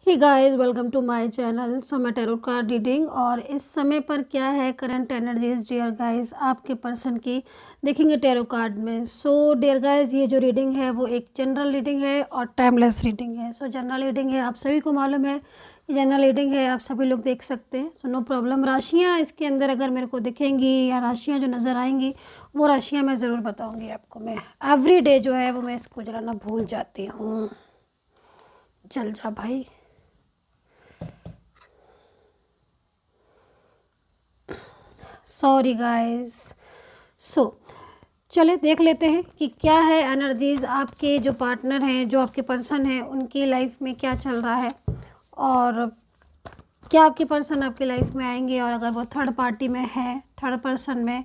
Hey guys, welcome to my channel. So मैं tarot card reading और इस समय पर क्या है करंट एनर्जीज डियर गाइस आपके पर्सन की देखेंगे टैरो कार्ड में। सो डियर गाइस, ये जो रीडिंग है वो एक जनरल रीडिंग है और टाइमलेस रीडिंग है। सो जनरल रीडिंग है, आप सभी को मालूम है कि जनरल रीडिंग है, आप सभी लोग देख सकते हैं। So no problem. राशियाँ इसके अंदर अगर मेरे को दिखेंगी या राशियाँ जो नज़र आएंगी वो राशियाँ मैं ज़रूर बताऊँगी आपको। मैं एवरी डे जो है वो मैं इसको जलाना भूल जाती हूँ। जल जा भाई। Sorry guys. सो चले देख लेते हैं कि क्या है एनर्जीज़ आपके जो पार्टनर हैं, जो आपके पर्सन हैं, उनकी लाइफ में क्या चल रहा है और क्या आपके पर्सन आपकी लाइफ में आएंगे। और अगर वो थर्ड पार्टी में है, थर्ड पर्सन में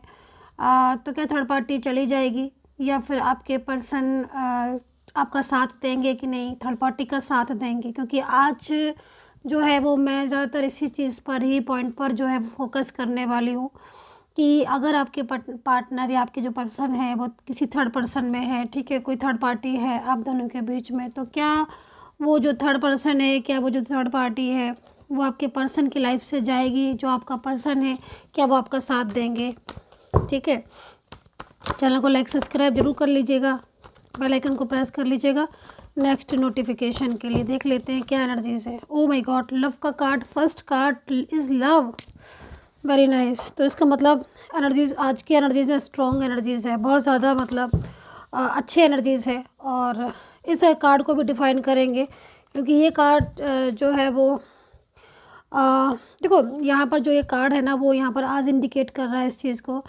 तो क्या थर्ड पार्टी चली जाएगी या फिर आपके पर्सन आपका साथ देंगे कि नहीं, थर्ड पार्टी का साथ देंगे। क्योंकि आज जो है वो मैं ज़्यादातर इसी चीज़ पर ही पॉइंट पर जो है फोकस करने वाली हूँ कि अगर आपके पार्टनर या आपके जो पर्सन है वो किसी थर्ड पर्सन में है, ठीक है, कोई थर्ड पार्टी है आप दोनों के बीच में, तो क्या वो जो थर्ड पर्सन है, क्या वो जो थर्ड पार्टी है वो आपके पर्सन की लाइफ से जाएगी, जो आपका पर्सन है क्या वो आपका साथ देंगे। ठीक है, चैनल को लाइक सब्सक्राइब जरूर कर लीजिएगा, बेल आइकन को प्रेस कर लीजिएगा नेक्स्ट नोटिफिकेशन के लिए। देख लेते हैं क्या एनर्जीज है। ओ माय गॉड, लव का card, first card is love. Very nice. तो इसका मतलब एनर्जीज, आज की एनर्जीज में स्ट्रॉन्ग एनर्जीज है, बहुत ज़्यादा, मतलब अच्छे एनर्जीज है। और इस कार्ड को भी डिफाइन करेंगे क्योंकि ये कार्ड जो है वो देखो यहाँ पर जो ये कार्ड है ना वो यहाँ पर आज इंडिकेट कर रहा है इस चीज़ को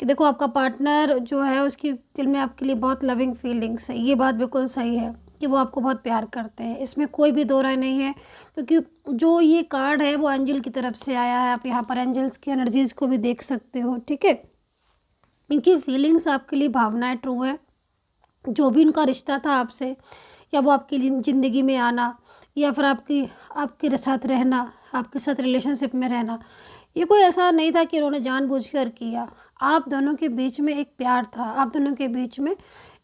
कि देखो आपका पार्टनर जो है उसकी दिल में आपके लिए बहुत लविंग फीलिंग्स है। ये बात बिल्कुल सही है कि वो आपको बहुत प्यार करते हैं, इसमें कोई भी दो राय नहीं है। क्योंकि जो ये कार्ड है वो एंजल की तरफ से आया है। आप यहाँ पर एंजल्स की एनर्जीज़ को भी देख सकते हो। ठीक है, इनकी फीलिंग्स आपके लिए भावनाएं ट्रू है। जो भी उनका रिश्ता था आपसे, या वो आपकी ज़िंदगी में आना या फिर आपके साथ रहना, आपके साथ रिलेशनशिप में रहना, ये कोई ऐसा नहीं था कि उन्होंने जानबूझकर किया। आप दोनों के बीच में एक प्यार था, आप दोनों के बीच में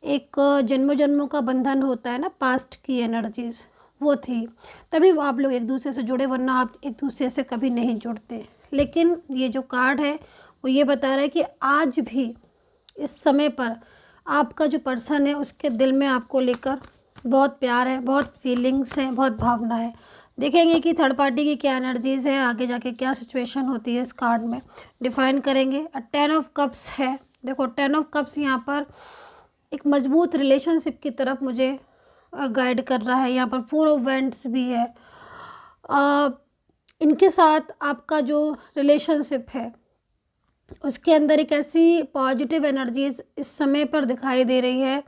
एक जन्मों जन्मों का बंधन होता है ना, पास्ट की एनर्जीज़ वो थी, तभी वो आप लोग एक दूसरे से जुड़े, वरना आप एक दूसरे से कभी नहीं जुड़ते। लेकिन ये जो कार्ड है वो ये बता रहा है कि आज भी इस समय पर आपका जो पर्सन है उसके दिल में आपको लेकर बहुत प्यार है, बहुत फीलिंग्स हैं, बहुत भावना है। देखेंगे कि थर्ड पार्टी की क्या एनर्जीज़ है, आगे जाके क्या सिचुएशन होती है इस कार्ड में डिफाइन करेंगे। 10 ऑफ कप्स है। देखो 10 ऑफ कप्स यहाँ पर एक मजबूत रिलेशनशिप की तरफ मुझे गाइड कर रहा है। यहाँ पर 4 ऑफ वेंट्स भी है। इनके साथ आपका जो रिलेशनशिप है उसके अंदर एक ऐसी पॉजिटिव एनर्जीज इस समय पर दिखाई दे रही है।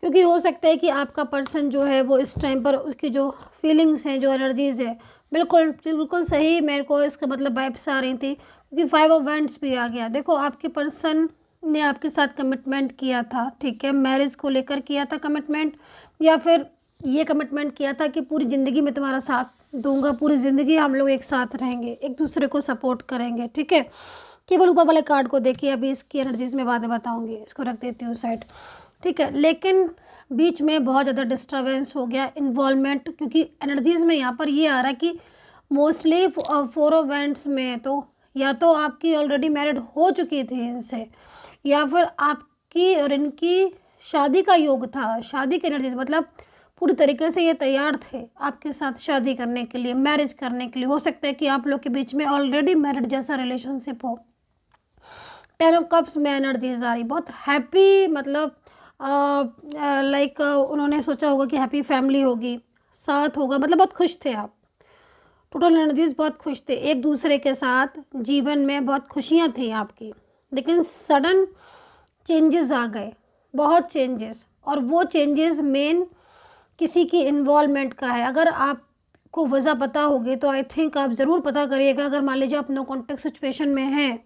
क्योंकि हो सकता है कि आपका पर्सन जो है वो इस टाइम पर उसकी जो फीलिंग्स हैं, जो एनर्जीज़ है, बिल्कुल बिल्कुल सही मेरे को इसका मतलब वाइब्स आ रही थी। क्योंकि 5 ऑफ वेंट्स भी आ गया। देखो आपके पर्सन ने आपके साथ कमिटमेंट किया था, ठीक है, मैरिज को लेकर किया था कमिटमेंट, या फिर ये कमिटमेंट किया था कि पूरी ज़िंदगी में तुम्हारा साथ दूंगा, पूरी ज़िंदगी हम लोग एक साथ रहेंगे, एक दूसरे को सपोर्ट करेंगे। ठीक है, केवल ऊपर वाले कार्ड को देखिए, अभी इसकी एनर्जीज में बातें बताऊंगी, इसको रख देती हूँ साइड। ठीक है, लेकिन बीच में बहुत ज़्यादा डिस्टर्बेंस हो गया, इन्वॉल्वमेंट, क्योंकि एनर्जीज में यहाँ पर ये आ रहा है कि मोस्टली 4 ऑफ वेंट्स में तो या तो आपकी ऑलरेडी मैरिड हो चुकी थी इनसे, या फिर आपकी और इनकी शादी का योग था। शादी की एनर्जीज मतलब पूरी तरीके से ये तैयार थे आपके साथ शादी करने के लिए, मैरिज करने के लिए। हो सकता है कि आप लोग के बीच में ऑलरेडी मैरिड जैसा रिलेशनशिप हो। 10 ऑफ कप्स में एनर्जीज आ रही, बहुत हैप्पी, मतलब लाइक उन्होंने सोचा होगा कि हैप्पी फैमिली होगी, साथ होगा, मतलब बहुत खुश थे आप। टोटल एनर्जीज बहुत खुश थे एक दूसरे के साथ, जीवन में बहुत खुशियाँ थी आपकी। लेकिन सडन चेंजेस आ गए, बहुत चेंजेस, और वो चेंजेस मेन किसी की इन्वॉल्वमेंट का है। अगर आपको वजह पता होगी तो आई थिंक आप ज़रूर पता करिएगा। अगर मान लीजिए आप नो कॉन्टेक्ट सिचुएशन में हैं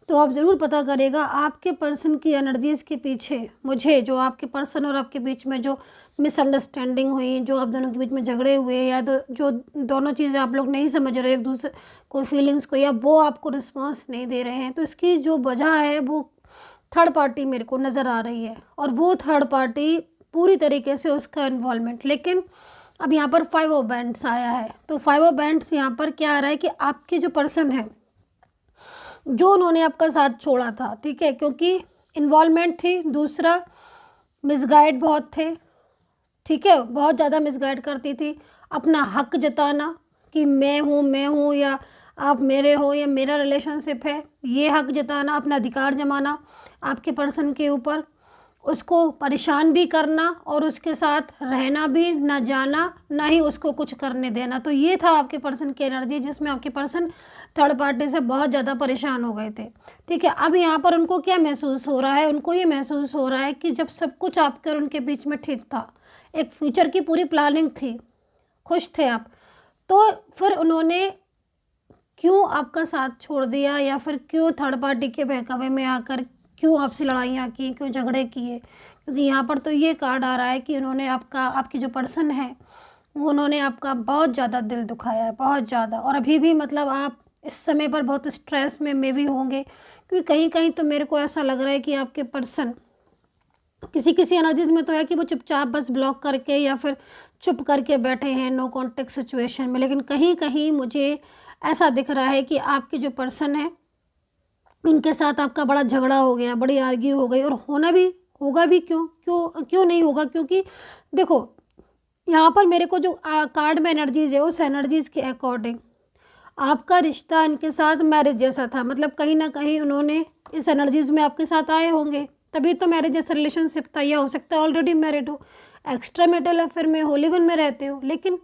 तो आप ज़रूर पता करेगा आपके पर्सन की एनर्जीज़ के पीछे मुझे, जो आपके पर्सन और आपके बीच में जो मिसअंडरस्टैंडिंग हुई, जो आप दोनों के बीच में झगड़े हुए, या तो जो दोनों चीज़ें आप लोग नहीं समझ रहे एक दूसरे को फीलिंग्स को, या वो आपको रिस्पॉन्स नहीं दे रहे हैं, तो इसकी जो वजह है वो थर्ड पार्टी मेरे को नज़र आ रही है। और वो थर्ड पार्टी पूरी तरीके से उसका इन्वॉल्वमेंट, लेकिन अब यहाँ पर 5 ऑफ बैंड्स आया है, तो 5 ऑफ बैंड्स यहाँ पर क्या आ रहा है कि आपके जो पर्सन है, जो उन्होंने आपका साथ छोड़ा था, ठीक है, क्योंकि इन्वॉल्वमेंट थी। दूसरा, मिसगाइड बहुत थे, ठीक है, बहुत ज़्यादा मिसगाइड करती थी। अपना हक जताना कि मैं हूँ या आप मेरे हो या मेरा रिलेशनशिप है, ये हक जताना, अपना अधिकार जमाना आपके पर्सन के ऊपर, उसको परेशान भी करना और उसके साथ रहना भी, ना जाना ना ही उसको कुछ करने देना। तो ये था आपके पर्सन की एनर्जी, जिसमें आपके पर्सन थर्ड पार्टी से बहुत ज़्यादा परेशान हो गए थे, ठीक है। अब यहाँ पर उनको क्या महसूस हो रहा है, उनको ये महसूस हो रहा है कि जब सब कुछ आपके और उनके बीच में ठीक था, एक फ्यूचर की पूरी प्लानिंग थी, खुश थे आप, तो फिर उन्होंने क्यों आपका साथ छोड़ दिया, या फिर क्यों थर्ड पार्टी के बहकावे में आकर क्यों आपसे लड़ाइयाँ की, क्यों झगड़े किए। क्योंकि यहाँ पर तो ये कार्ड आ रहा है कि उन्होंने आपकी जो पर्सन है वो उन्होंने आपका बहुत ज़्यादा दिल दुखाया है, बहुत ज़्यादा। और अभी भी मतलब आप इस समय पर बहुत स्ट्रेस में भी होंगे, क्योंकि कहीं कहीं तो मेरे को ऐसा लग रहा है कि आपके पर्सन किसी एनर्जीज में तो है कि वो चुपचाप बस ब्लॉक करके या फिर चुप करके बैठे हैं नो कॉन्टेक्ट सिचुएशन में, लेकिन कहीं कहीं मुझे ऐसा दिख रहा है कि आपके जो पर्सन है उनके साथ आपका बड़ा झगड़ा हो गया, बड़ी आर्ग्यू हो गई, और होना भी होगा भी। क्यों क्यों क्यों नहीं होगा, क्योंकि देखो यहाँ पर मेरे को जो कार्ड में एनर्जीज है, उस एनर्जीज़ के अकॉर्डिंग आपका रिश्ता इनके साथ मैरिज जैसा था। मतलब कहीं ना कहीं उन्होंने इस एनर्जीज़ में आपके साथ आए होंगे, तभी तो मैरिज जैसा रिलेशनशिप था, या हो सकता है ऑलरेडी मैरिड हो, एक्स्ट्रा मैरिटल अफेयर में हो, लिव इन में रहते हो, लेकिन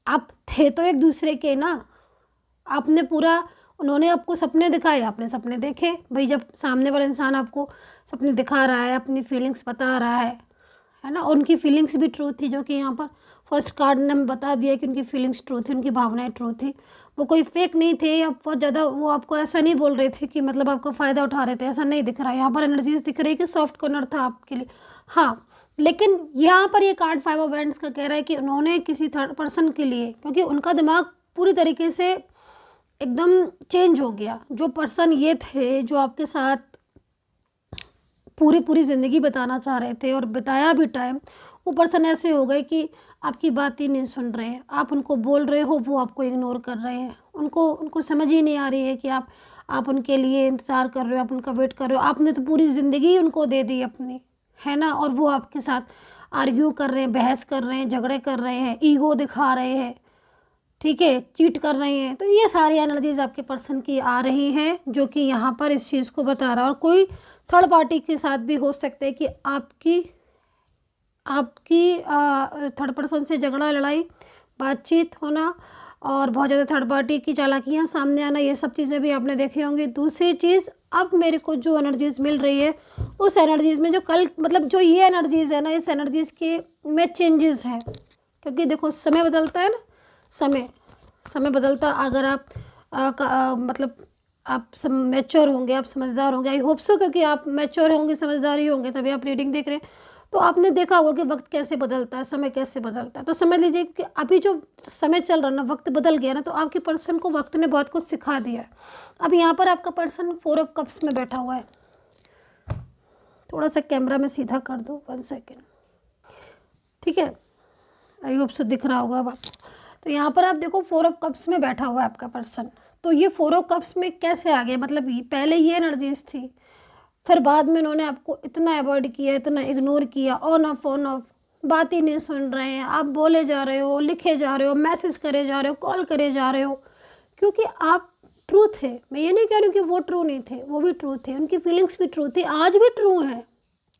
आप थे तो एक दूसरे के ना। आपने पूरा, उन्होंने आपको सपने दिखाए, आपने सपने देखे। भाई जब सामने वाला इंसान आपको सपने दिखा रहा है, अपनी फीलिंग्स बता रहा है ना, और उनकी फीलिंग्स भी ट्रू थी, जो कि यहाँ पर फर्स्ट कार्ड ने हमें बता दिया कि उनकी फीलिंग्स ट्रू थी, उनकी भावनाएं ट्रू थी, वो कोई फेक नहीं थे, या बहुत ज़्यादा वो आपको ऐसा नहीं बोल रहे थे कि मतलब आपका फ़ायदा उठा रहे थे, ऐसा नहीं दिख रहा है। यहाँ पर एनर्जीज दिख रही है कि सॉफ्ट कॉर्नर था आपके लिए, हाँ। लेकिन यहाँ पर ये कार्ड 5 ऑफ बैंड्स का कह रहा है कि उन्होंने किसी थर्ड पर्सन के लिए, क्योंकि उनका दिमाग पूरी तरीके से एकदम चेंज हो गया। जो पर्सन ये थे जो आपके साथ पूरी ज़िंदगी बिताना चाह रहे थे और बिताया भी टाइम, वो पर्सन ऐसे हो गए कि आपकी बात ही नहीं सुन रहे हैं। आप उनको बोल रहे हो, वो आपको इग्नोर कर रहे हैं। उनको समझ ही नहीं आ रही है कि आप उनके लिए इंतज़ार कर रहे हो, आप उनका वेट कर रहे हो। आपने तो पूरी ज़िंदगी उनको दे दी अपनी, है ना, और वो आपके साथ आर्ग्यू कर रहे हैं, बहस कर रहे हैं, झगड़े कर रहे हैं, ईगो दिखा रहे हैं, ठीक है, चीट कर रहे हैं। तो ये सारी एनर्जीज आपके पर्सन की आ रही हैं, जो कि यहाँ पर इस चीज़ को बता रहा है। और कोई थर्ड पार्टी के साथ भी हो सकता है कि आपकी थर्ड पर्सन से झगड़ा, लड़ाई, बातचीत होना, और बहुत ज़्यादा थर्ड पार्टी की चालाकियाँ सामने आना, ये सब चीज़ें भी आपने देखी होंगी। दूसरी चीज़, अब मेरे को जो एनर्जीज़ मिल रही है, उस एनर्जीज़ में जो कल मतलब जो ये एनर्जीज़ है ना, इस एनर्जीज़ के में चेंजेस हैं। क्योंकि देखो समय बदलता है ना, समय बदलता। अगर आप मतलब आप मैच्योर होंगे, आप समझदार होंगे, आई होप सो, क्योंकि आप मैच्योर होंगे, समझदार ही होंगे, तभी आप रीडिंग देख रहे हैं। तो आपने देखा होगा कि वक्त कैसे बदलता है, समय कैसे बदलता है। तो समझ लीजिए कि अभी जो समय चल रहा है ना, वक्त बदल गया ना, तो आपके पर्सन को वक्त ने बहुत कुछ सिखा दिया है। अब यहाँ पर आपका पर्सन 4 ऑफ कप्स में बैठा हुआ है। थोड़ा सा कैमरा में सीधा कर दो, 1 सेकेंड, ठीक है, आई होप सो दिख रहा होगा अब आपको। तो यहाँ पर आप देखो 4 ऑफ कप्स में बैठा हुआ है आपका पर्सन। तो ये 4 ऑफ कप्स में कैसे आ गया, मतलब पहले ये एनर्जीज थी, फिर बाद में उन्होंने आपको इतना अवॉइड किया, इतना इग्नोर किया, ऑन ऑफ, बात ही नहीं सुन रहे हैं। आप बोले जा रहे हो, लिखे जा रहे हो, मैसेज करे जा रहे हो, कॉल करे जा रहे हो, क्योंकि आप ट्रू थे। मैं ये नहीं कह रही हूँ कि वो ट्रू नहीं थे, वो भी ट्रू थे, उनकी फीलिंग्स भी ट्रू थी, आज भी ट्रू हैं,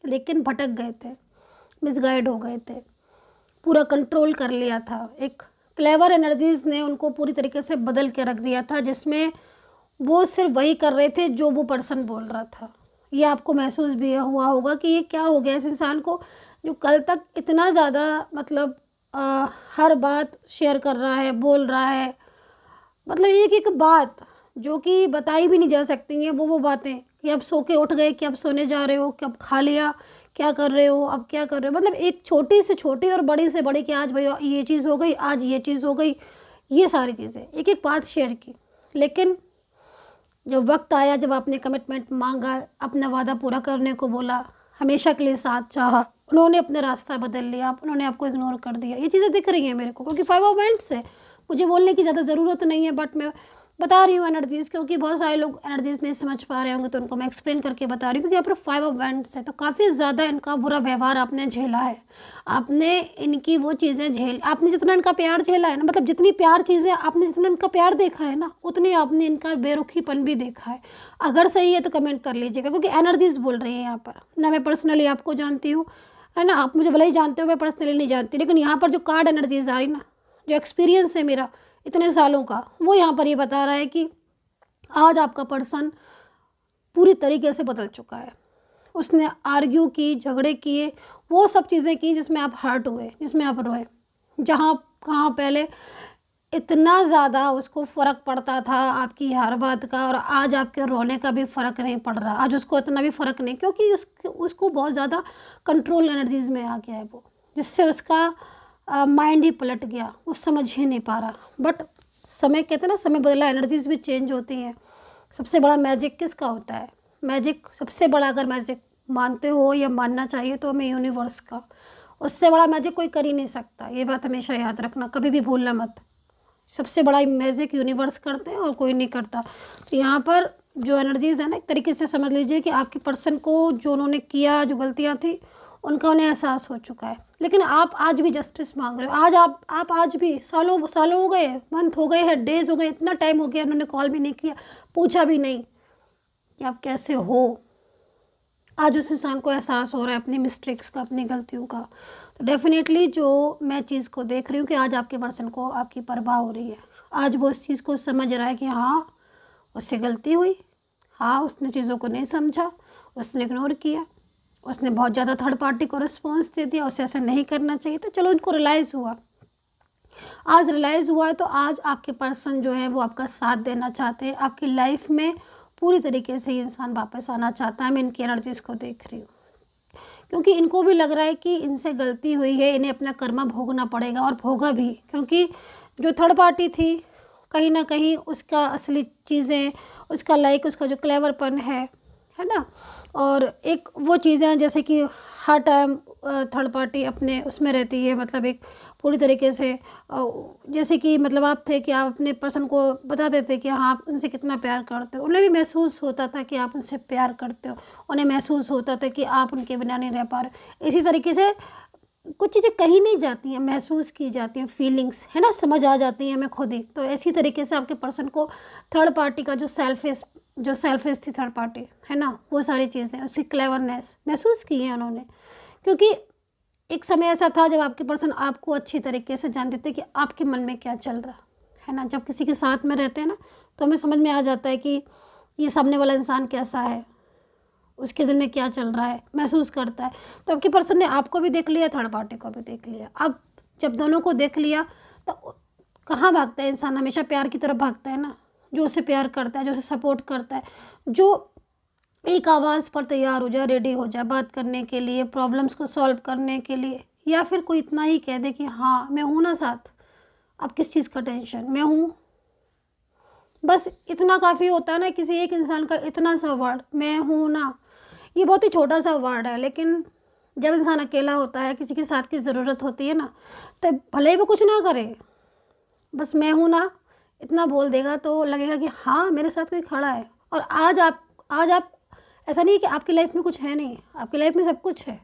लेकिन भटक गए थे, मिसगाइड हो गए थे, पूरा कंट्रोल कर लिया था। एक क्लेवर एनर्जीज़ ने उनको पूरी तरीके से बदल के रख दिया था, जिसमें वो सिर्फ वही कर रहे थे जो वो पर्सन बोल रहा था। ये आपको महसूस भी हुआ होगा कि ये क्या हो गया इस इंसान को, जो कल तक इतना ज़्यादा मतलब हर बात शेयर कर रहा है, बोल रहा है, मतलब एक बात जो कि बताई भी नहीं जा सकती हैं, वो बातें कि अब सो के उठ गए, कि अब सोने जा रहे हो, कि अब खा लिया, क्या कर रहे हो, अब क्या कर रहे हो, मतलब एक छोटी से छोटी और बड़ी से बड़ी कि आज भाई ये चीज़ हो गई, आज ये चीज़ हो गई, ये सारी चीज़ें एक बात शेयर की। लेकिन जब वक्त आया, जब आपने कमिटमेंट मांगा, अपना वादा पूरा करने को बोला, हमेशा के लिए साथ चाहा, उन्होंने अपना रास्ता बदल लिया, उन्होंने आपको इग्नोर कर दिया। ये चीज़ें दिख रही हैं मेरे को, क्योंकि 5 ऑफ वांड्स है। मुझे बोलने की ज़्यादा ज़रूरत नहीं है, बट मैं बता रही हूँ एनर्जीज़, क्योंकि बहुत सारे लोग एनर्जीज़ नहीं समझ पा रहे होंगे, तो उनको मैं एक्सप्लेन करके बता रही हूँ। क्योंकि यहाँ पर 5 ऑफ वांड्स है, तो काफ़ी ज़्यादा इनका बुरा व्यवहार आपने झेला है। आपने इनकी वो चीज़ें आपने जितना इनका प्यार झेला है ना, मतलब जितनी प्यार चीज़ें आपने जितना इनका प्यार देखा है ना, उतनी आपने इनका बेरुखीपन भी देखा है। अगर सही है तो कमेंट कर लीजिएगा, क्योंकि एनर्जीज़ बोल रही है यहाँ पर। ना मैं पर्सनली आपको जानती हूँ, है ना, आप मुझे भले ही जानते हो, मैं पर्सनली नहीं जानती, लेकिन यहाँ पर जो कार्ड एनर्जीज आ रही ना, जो एक्सपीरियंस है मेरा इतने सालों का, वो यहाँ पर ये बता रहा है कि आज आपका पर्सन पूरी तरीके से बदल चुका है। उसने आर्ग्यू की, झगड़े किए, वो सब चीज़ें की जिसमें आप हर्ट हुए, जिसमें आप रोए। जहाँ कहाँ पहले इतना ज़्यादा उसको फ़र्क पड़ता था आपकी हर बात का, और आज आपके रोने का भी फ़र्क नहीं पड़ रहा। आज उसको इतना भी फ़र्क नहीं, क्योंकि उसको बहुत ज़्यादा कंट्रोल एनर्जीज़ में आ गया है वो, जिससे उसका माइंड ही पलट गया, वो समझ ही नहीं पा रहा। बट समय, कहते हैं ना, समय बदला, एनर्जीज़ भी चेंज होती हैं। सबसे बड़ा मैजिक किसका होता है? मैजिक सबसे बड़ा, अगर मैजिक मानते हो या मानना चाहिए तो हमें यूनिवर्स का, उससे बड़ा मैजिक कोई कर ही नहीं सकता। ये बात हमेशा याद रखना, कभी भी भूलना मत। सबसे बड़ा मैजिक यूनिवर्स करते हैं और कोई नहीं करता। तो यहाँ पर जो एनर्जीज़ है ना, एक तरीके से समझ लीजिए कि आपके पर्सन को जो उन्होंने किया, जो गलतियाँ थी, उनका उन्हें एहसास हो चुका है। लेकिन आप आज भी जस्टिस मांग रहे हो। आज आप आज भी, सालों हो गए, मंथ हो गए हैं, डेज हो गए, इतना टाइम हो गया, उन्होंने कॉल भी नहीं किया, पूछा भी नहीं कि आप कैसे हो। आज उस इंसान को एहसास हो रहा है अपनी मिस्टेक्स का, अपनी गलतियों का। तो डेफिनेटली जो मैं चीज़ को देख रही हूँ कि आज आपके पर्सन को आपकी परवाह हो रही है। आज वो इस चीज़ को समझ रहा है कि हाँ, उससे गलती हुई, हाँ, उसने चीज़ों को नहीं समझा, उसने इग्नोर किया, उसने बहुत ज़्यादा थर्ड पार्टी को रिस्पॉन्स दे दिया, उसे ऐसा नहीं करना चाहिए था। चलो, उनको रियलाइज़ हुआ, आज रियलाइज़ हुआ है, तो आज आपके पर्सन जो है वो आपका साथ देना चाहते हैं। आपकी लाइफ में पूरी तरीके से ये इंसान वापस आना चाहता है। मैं इनकी एनर्जीज़ को देख रही हूँ, क्योंकि इनको भी लग रहा है कि इनसे गलती हुई है, इन्हें अपना कर्मा भोगना पड़ेगा, और भोगा भी। क्योंकि जो थर्ड पार्टी थी, कहीं ना कहीं उसका असली चीज़ें, उसका उसका जो क्लेवरपन है ना, और एक वो चीज़ें जैसे कि हर टाइम थर्ड पार्टी अपने उसमें रहती है, मतलब एक पूरी तरीके से जैसे कि, मतलब आप थे कि आप अपने पर्सन को बता देते कि हाँ, आप उनसे कितना प्यार करते हो। उन्हें भी महसूस होता था कि आप उनसे प्यार करते हो, उन्हें महसूस होता था कि आप उनके बिना नहीं रह पा रहे। इसी तरीके से कुछ चीज़ें कही नहीं जाती हैं, महसूस की जाती हैं, फीलिंग्स, है ना, समझ आ जाती हैं हमें खुद ही। तो इसी तरीके से आपके पर्सन को थर्ड पार्टी का जो सेल्फिश थी थर्ड पार्टी, है ना, वो सारी चीज़ें, उसकी क्लेवरनेस महसूस की है उन्होंने। क्योंकि एक समय ऐसा था जब आपके पर्सन आपको अच्छी तरीके से जानते थे कि आपके मन में क्या चल रहा है ना। जब किसी के साथ में रहते हैं ना, तो हमें समझ में आ जाता है कि ये सामने वाला इंसान कैसा है, उसके दिल में क्या चल रहा है, महसूस करता है। तो आपके पर्सन ने आपको भी देख लिया, थर्ड पार्टी को भी देख लिया। अब जब दोनों को देख लिया, तो कहाँ भागता है इंसान? हमेशा प्यार की तरफ भागता है ना, जो उसे प्यार करता है, जो उसे सपोर्ट करता है, जो एक आवाज़ पर तैयार हो जाए, रेडी हो जाए बात करने के लिए, प्रॉब्लम्स को सॉल्व करने के लिए, या फिर कोई इतना ही कह दे कि हाँ, मैं हूँ ना साथ, अब किस चीज़ का टेंशन, मैं हूँ। बस इतना काफ़ी होता है ना किसी एक इंसान का, इतना सा वर्ड, मैं हूँ ना। ये बहुत ही छोटा सा वर्ड है, लेकिन जब इंसान अकेला होता है, किसी के साथ की ज़रूरत होती है ना, तब भले ही वो कुछ ना करे, बस मैं हूँ ना इतना बोल देगा, तो लगेगा कि हाँ, मेरे साथ कोई खड़ा है। और आज आप ऐसा नहीं है कि आपकी लाइफ में कुछ है नहीं, आपकी लाइफ में सब कुछ है,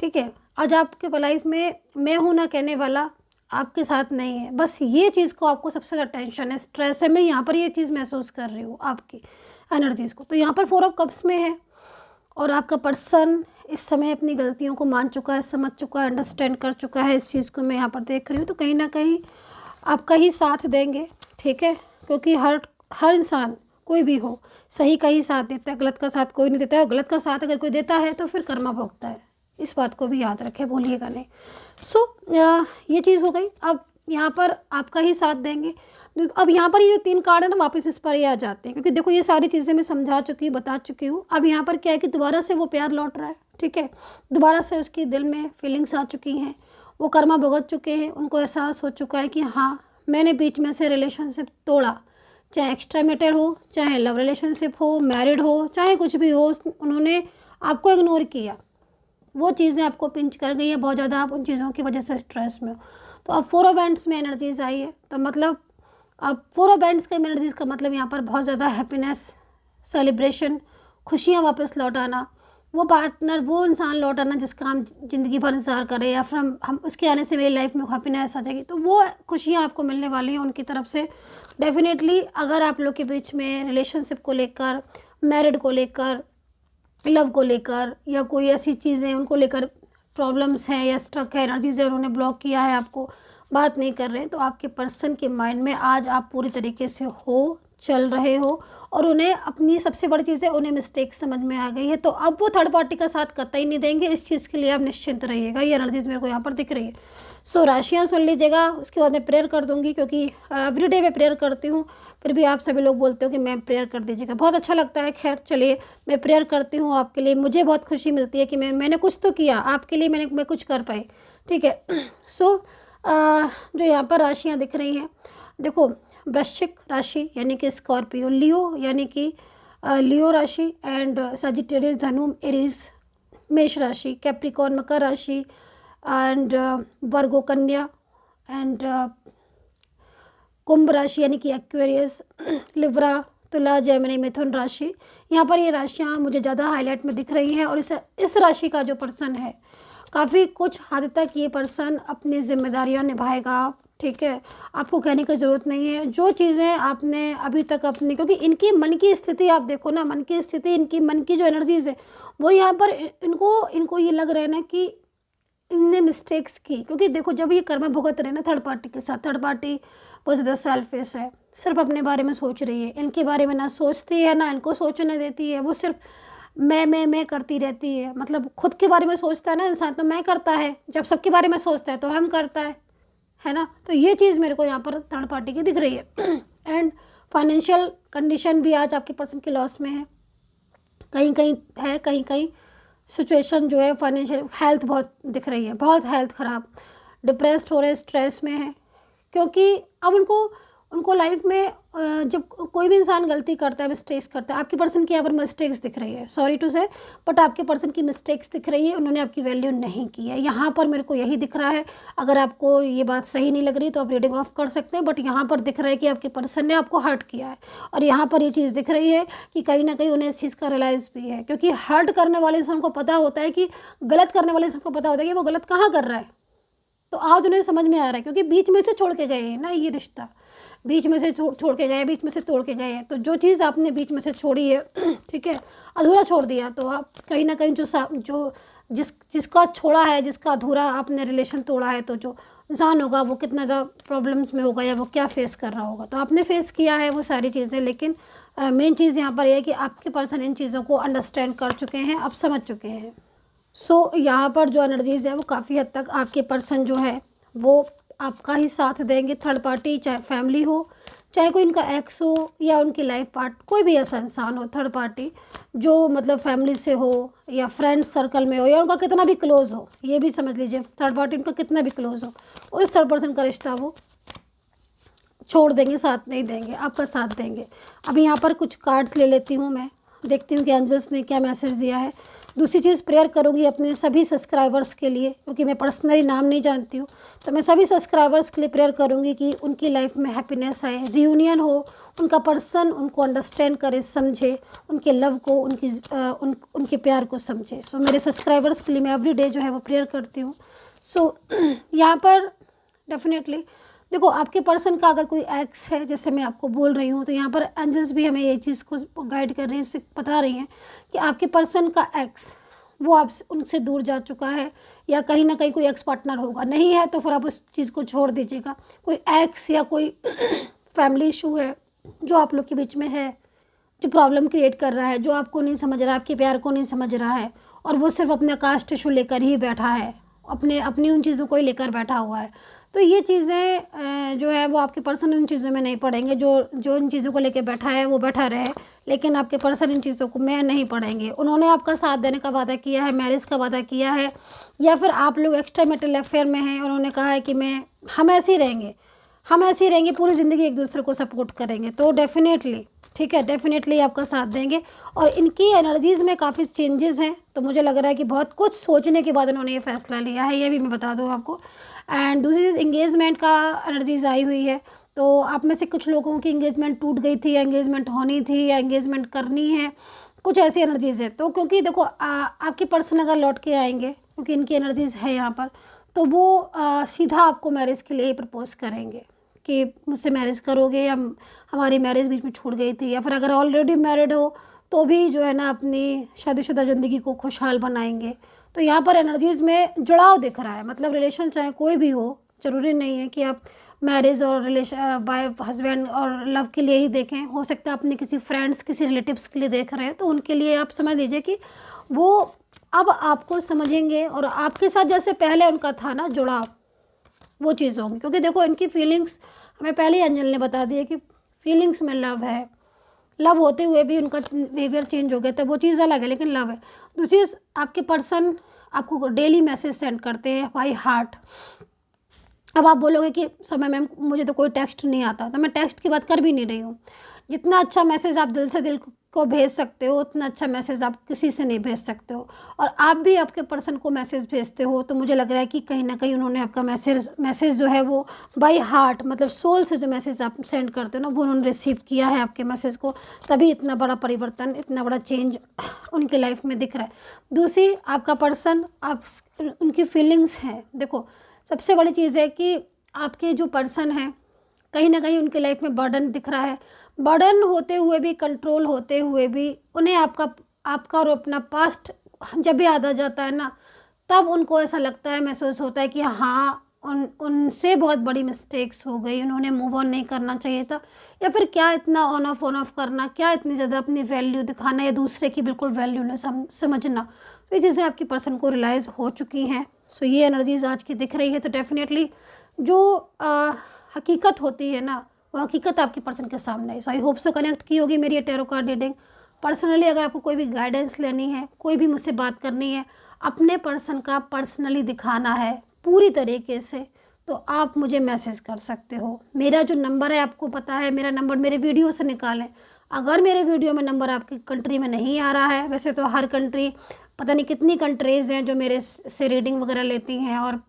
ठीक है। आज आपके लाइफ में मैं हूँ ना कहने वाला आपके साथ नहीं है। बस ये चीज़ को आपको सबसे ज़्यादा टेंशन है, स्ट्रेस है। मैं यहाँ पर ये चीज़ महसूस कर रही हूँ आपकी एनर्जीज़ को। तो यहाँ पर 4 ऑफ कप्स में है, और आपका पर्सन इस समय अपनी गलतियों को मान चुका है, समझ चुका है, अंडरस्टैंड कर चुका है। इस चीज़ को मैं यहाँ पर देख रही हूँ। तो कहीं ना कहीं आपका ही साथ देंगे, ठीक है, क्योंकि हर इंसान, कोई भी हो, सही का ही साथ देता है, गलत का साथ कोई नहीं देता है। और गलत का साथ अगर कोई देता है तो फिर कर्मा भोगता है। इस बात को भी याद रखें, भूलिएगा नहीं। ये चीज़ हो गई। अब यहाँ पर आपका ही साथ देंगे। अब यहाँ पर ये जो 3 कार्ड है ना, वापस इस पर ही आ जाते हैं, क्योंकि देखो ये सारी चीज़ें मैं समझा चुकी हूँ, बता चुकी हूँ। अब यहाँ पर क्या है कि दोबारा से वो प्यार लौट रहा है, ठीक है। दोबारा से उसके दिल में फीलिंग्स आ चुकी हैं, वो कर्मा भुगत चुके हैं, उनको एहसास हो चुका है कि हाँ, मैंने बीच में से रिलेशनशिप तोड़ा, चाहे एक्स्ट्रा मैरिटल हो, चाहे लव रिलेशनशिप हो, मैरिड हो, चाहे कुछ भी हो, उन्होंने आपको इग्नोर किया, वो चीज़ें आपको पिंच कर गई हैं बहुत ज़्यादा, आप उन चीज़ों की वजह से स्ट्रेस में हो। तो अब 4 ऑफ हैंड्स में एनर्जीज आई है, तो मतलब अब 4 ऑफ हैंड्स के एनर्जीज का मतलब यहाँ पर बहुत ज़्यादा हैप्पीनेस, सेलिब्रेशन, खुशियाँ वापस लौट आना, वो पार्टनर, वो इंसान लौट आना जिसका हम ज़िंदगी भर इंतज़ार कर रहे हैं, या फिर हम उसके आने से मेरी लाइफ में हैप्पीनेस आ जाएगी, तो वो खुशियाँ आपको मिलने वाली हैं उनकी तरफ से डेफिनेटली। अगर आप लोग के बीच में रिलेशनशिप को लेकर, मैरिड को लेकर, लव को लेकर, या कोई ऐसी चीज़ें उनको लेकर प्रॉब्लम्स हैं या स्ट्रक है, एनर्जीज है, उन्होंने ब्लॉक किया है, आपको बात नहीं कर रहे हैं, तो आपके पर्सन के माइंड में आज आप पूरी तरीके से हो, चल रहे हो, और उन्हें अपनी सबसे बड़ी चीज़ है, उन्हें मिस्टेक समझ में आ गई है, तो अब वो थर्ड पार्टी का साथ कतई नहीं देंगे। इस चीज़ के लिए आप निश्चिंत रहिएगा, ये एनर्जीज मेरे को यहाँ पर दिख रही है। सो राशियाँ सुन लीजिएगा, उसके बाद मैं प्रेयर कर दूंगी, क्योंकि एवरीडे मैं प्रेयर करती हूँ, फिर भी आप सभी लोग बोलते हो कि मैं प्रेयर कर दीजिएगा, बहुत अच्छा लगता है। खैर चलिए, मैं प्रेयर करती हूँ आपके लिए, मुझे बहुत खुशी मिलती है कि मैंने कुछ तो किया आपके लिए, मैं कुछ कर पाई, ठीक है। सो जो यहाँ पर राशियाँ दिख रही हैं, देखो वृश्चिक राशि यानी कि स्कॉर्पियो, लियो यानी कि लियो राशि, एंड सजिटेरियस धनु, एरीज मेष राशि, कैप्रिकॉर्न मकर राशि, एंड वर्गो कन्या, एंड कुंभ राशि यानी कि एक्वेरियस, लिब्रा, तुला, जेमिनी, मिथुन राशि। यहाँ पर ये राशियाँ मुझे ज़्यादा हाईलाइट में दिख रही हैं, और इस राशि का जो पर्सन है काफ़ी कुछ हद तक ये पर्सन अपनी जिम्मेदारियाँ निभाएगा, ठीक है। आपको कहने की ज़रूरत नहीं है जो चीज़ें आपने अभी तक अपनी, क्योंकि इनकी मन की स्थिति आप देखो ना, मन की स्थिति, इनकी मन की जो एनर्जीज है वो यहाँ पर इनको ये लग रहा है ना कि इनने मिस्टेक्स की, क्योंकि देखो जब ये कर्म भुगत रहे ना थर्ड पार्टी के साथ, थर्ड पार्टी बहुत ज़्यादा सेल्फिश है, सिर्फ अपने बारे में सोच रही है, इनके बारे में ना सोचती है ना इनको सोचने देती है, वो सिर्फ मैं करती रहती है। मतलब खुद के बारे में सोचता है ना इंसान तो मैं करता है, जब सबके बारे में सोचता है तो हम करता है ना। तो ये चीज़ मेरे को यहाँ पर थर्ड पार्टी की दिख रही है। एंड फाइनेंशियल कंडीशन भी आज आपके पर्सन के लॉस में है, कहीं कहीं है, कहीं कहीं सिचुएशन जो है फाइनेंशियल, हेल्थ बहुत दिख रही है, बहुत हेल्थ ख़राब, डिप्रेस्ड हो रहे, स्ट्रेस में है, क्योंकि अब उनको लाइफ में जब कोई भी इंसान गलती करता है, मिस्टेक्स करता है, आपके पर्सन की यहाँ पर मिस्टेक्स दिख रही है, सॉरी टू से, बट आपके पर्सन की मिस्टेक्स दिख रही है, उन्होंने आपकी वैल्यू नहीं की है, यहाँ पर मेरे को यही दिख रहा है। अगर आपको ये बात सही नहीं लग रही तो आप रीडिंग ऑफ कर सकते हैं, बट यहाँ पर दिख रहा है कि आपके पर्सन ने आपको हर्ट किया है, और यहाँ पर ये चीज़ दिख रही है कि कहीं ना कहीं उन्हें इस चीज़ का रियलाइज़ भी है, क्योंकि हर्ट करने वाले इंसान को पता होता है कि गलत करने वाले इंसान को पता होता है कि वो गलत कहाँ कर रहा है, तो आज उन्हें समझ में आ रहा है, क्योंकि बीच में से छोड़ के गए हैं ना, ये रिश्ता बीच में से छोड़ के गए, बीच में से तोड़ के गए हैं, तो जो चीज़ आपने बीच में से छोड़ी है, ठीक है, अधूरा छोड़ दिया, तो आप कहीं ना कहीं जो जिसका छोड़ा है, जिसका अधूरा आपने रिलेशन तोड़ा है, तो जो इंसान होगा वो कितना ज़्यादा प्रॉब्लम्स में होगा, या वो क्या फेस कर रहा होगा, तो आपने फेस किया है वो सारी चीज़ें। लेकिन मेन चीज़ यहाँ पर यह है कि आपके पर्सन इन चीज़ों को अंडरस्टैंड कर चुके हैं, अब समझ चुके हैं। सो यहाँ पर जो एनर्जीज़ है वो काफ़ी हद तक आपके पर्सन जो है वो आपका ही साथ देंगे, थर्ड पार्टी, चाहे फैमिली हो, चाहे कोई इनका एक्स हो, या उनकी लाइफ पार्ट, कोई भी ऐसा इंसान हो थर्ड पार्टी जो मतलब फैमिली से हो या फ्रेंड सर्कल में हो, या उनका कितना भी क्लोज हो, ये भी समझ लीजिए थर्ड पार्टी उनका कितना भी क्लोज हो, उस थर्ड पर्सन का रिश्ता वो छोड़ देंगे, साथ नहीं देंगे, आपका साथ देंगे। अभी यहाँ पर कुछ कार्ड्स ले लेती हूँ मैं, देखती हूँ कि एंजल्स ने क्या मैसेज दिया है। दूसरी चीज़, प्रेयर करूँगी अपने सभी सब्सक्राइबर्स के लिए, क्योंकि मैं पर्सनली नाम नहीं जानती हूँ, तो मैं सभी सब्सक्राइबर्स के लिए प्रेयर करूँगी कि उनकी लाइफ में हैप्पीनेस आए, रियूनियन हो, उनका पर्सन उनको अंडरस्टैंड करे, समझे, उनके लव को, उनके प्यार को समझे। सो मेरे सब्सक्राइबर्स के लिए मैं एवरी डे जो है वो प्रेयर करती हूँ। सो यहाँ पर डेफिनेटली देखो, आपके पर्सन का अगर कोई एक्स है, जैसे मैं आपको बोल रही हूँ, तो यहाँ पर एंजल्स भी हमें ये चीज़ को गाइड कर रही हैं, इससे बता रही हैं कि आपके पर्सन का एक्स वो आपसे उनसे दूर जा चुका है, या कहीं ना कहीं कोई एक्स पार्टनर होगा, नहीं है तो फिर आप उस चीज़ को छोड़ दीजिएगा। कोई एक्स या कोई फैमिली इशू है जो आप लोग के बीच में है, जो प्रॉब्लम क्रिएट कर रहा है, जो आपको नहीं समझ रहा है, आपके प्यार को नहीं समझ रहा है, और वो सिर्फ अपने कास्ट इशू लेकर ही बैठा है, अपनी उन चीज़ों को ही लेकर बैठा हुआ है। तो ये चीज़ें जो है वो आपके पर्सन उन चीज़ों में नहीं पड़ेंगे, जो इन चीज़ों को लेकर बैठा है वो बैठा रहे, लेकिन आपके पर्सन इन चीज़ों को में नहीं पड़ेंगे। उन्होंने आपका साथ देने का वादा किया है, मैरिज का वादा किया है, या फिर आप लोग एक्स्ट्रा मैरिटल अफेयर में हैं, उन्होंने कहा है कि हम ऐसे ही रहेंगे, हम ऐसे ही रहेंगे पूरी ज़िंदगी, एक दूसरे को सपोर्ट करेंगे तो डेफिनेटली, ठीक है, डेफिनेटली आपका साथ देंगे। और इनकी एनर्जीज़ में काफ़ी चेंजेस हैं, तो मुझे लग रहा है कि बहुत कुछ सोचने के बाद इन्होंने ये फैसला लिया है, ये भी मैं बता दूँ आपको। एंड दूसरी चीज़, इंगेजमेंट का एनर्जीज आई हुई है, तो आप में से कुछ लोगों की इंगेजमेंट टूट गई थी, या इंगेजमेंट होनी थी, या इंगेजमेंट करनी है, कुछ ऐसी एनर्जीज़ है। तो क्योंकि देखो आपके पर्सन अगर लौट के आएंगे, क्योंकि इनकी एनर्जीज़ है यहाँ पर, तो वो सीधा आपको मैरिज के लिए ही प्रपोज करेंगे कि मुझसे मैरिज करोगे, या हमारी मैरिज बीच में छूट गई थी, या फिर अगर ऑलरेडी मैरिड हो तो भी जो है ना अपनी शादीशुदा ज़िंदगी को खुशहाल बनाएंगे। तो यहाँ पर एनर्जीज़ में जुड़ाव दिख रहा है, मतलब रिलेशन चाहे कोई भी हो, ज़रूरी नहीं है कि आप मैरिज और रिलेशन बाय हस्बैंड और लव के लिए ही देखें। हो सकता है अपने किसी फ्रेंड्स, किसी रिलेटिव्स के लिए देख रहे हैं, तो उनके लिए आप समझ लीजिए कि वो अब आपको समझेंगे, और आपके साथ जैसे पहले उनका था ना जुड़ाव, वो चीज़ होंगी। क्योंकि देखो इनकी फीलिंग्स हमें पहले ही अंजल ने बता दिया कि फीलिंग्स में लव है, लव होते हुए भी उनका बिहेवियर चेंज हो गया था, वो चीज़ अलग है, लेकिन लव है। दूसरी चीज़, आपके पर्सन आपको डेली मैसेज सेंड करते हैं बाय हार्ट। अब आप बोलोगे कि समय मैम मुझे तो कोई टेक्स्ट नहीं आता, तो मैं टेक्स्ट की बात कर भी नहीं रही हूँ। जितना अच्छा मैसेज आप दिल से दिल को भेज सकते हो, उतना अच्छा मैसेज आप किसी से नहीं भेज सकते हो। और आप भी आपके पर्सन को मैसेज भेजते हो, तो मुझे लग रहा है कि कहीं ना कहीं उन्होंने आपका मैसेज जो है वो बाय हार्ट, मतलब सोल से जो मैसेज आप सेंड करते हो ना, वो उन्होंने रिसीव किया है आपके मैसेज को, तभी इतना बड़ा परिवर्तन, इतना बड़ा चेंज उनके लाइफ में दिख रहा है। दूसरी, आपका पर्सन, आप उनकी फीलिंग्स हैं, देखो सबसे बड़ी चीज़ है कि आपके जो पर्सन हैं कहीं ना कहीं उनके लाइफ में बर्डन दिख रहा है। बर्डन होते हुए भी, कंट्रोल होते हुए भी, उन्हें आपका और अपना पास्ट जब भी याद आ जाता है ना, तब उनको ऐसा लगता है, महसूस होता है कि हाँ उनसे बहुत बड़ी मिस्टेक्स हो गई, उन्होंने मूव ऑन नहीं करना चाहिए था, या फिर क्या इतना ऑन ऑफ करना, क्या इतनी ज़्यादा अपनी वैल्यू दिखाना, या दूसरे की बिल्कुल वैल्यू न समझना। तो ये चीज़ें आपकी पर्सन को रियलाइज़ हो चुकी हैं। सो ये एनर्जीज आज की दिख रही है, तो डेफिनेटली जो हकीकत होती है ना, वो हकीकत आपके पर्सन के सामने है। सो आई होप सो कनेक्ट की होगी मेरी ये टैरो कार्ड रीडिंग। पर्सनली अगर आपको कोई भी गाइडेंस लेनी है, कोई भी मुझसे बात करनी है, अपने पर्सन का पर्सनली दिखाना है पूरी तरीके से, तो आप मुझे मैसेज कर सकते हो। मेरा जो नंबर है आपको पता है, मेरा नंबर मेरे वीडियो से निकालें। अगर मेरे वीडियो में नंबर आपकी कंट्री में नहीं आ रहा है, वैसे तो हर कंट्री, पता नहीं कितनी कंट्रीज़ हैं जो मेरे से रीडिंग वगैरह लेती हैं, और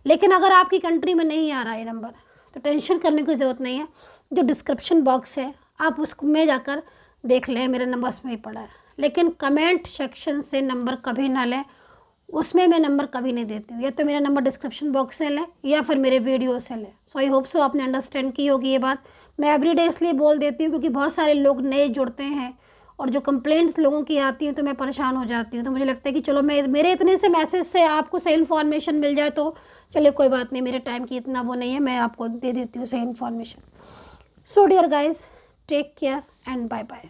लेकिन अगर आपकी कंट्री में नहीं आ रहा है नंबर, तो टेंशन करने की ज़रूरत नहीं है। जो डिस्क्रिप्शन बॉक्स है आप उसमें जाकर देख लें, मेरा नंबर उसमें ही पड़ा है। लेकिन कमेंट सेक्शन से नंबर कभी ना लें, उसमें मैं नंबर कभी नहीं देती हूँ। या तो मेरा नंबर डिस्क्रिप्शन बॉक्स से लें, या फिर मेरे वीडियो से लें। सो आई होप सो आपने अंडरस्टैंड की होगी ये बात। मैं एवरीडे इसलिए बोल देती हूँ क्योंकि बहुत सारे लोग नए जुड़ते हैं, और जो कंप्लेंट्स लोगों की आती हैं तो मैं परेशान हो जाती हूँ। तो मुझे लगता है कि चलो मेरे इतने से मैसेज से आपको सही इन्फॉर्मेशन मिल जाए तो चलिए कोई बात नहीं, मेरे टाइम की इतना वो नहीं है, मैं आपको दे देती हूँ सही information. So dear guys, take care and bye bye.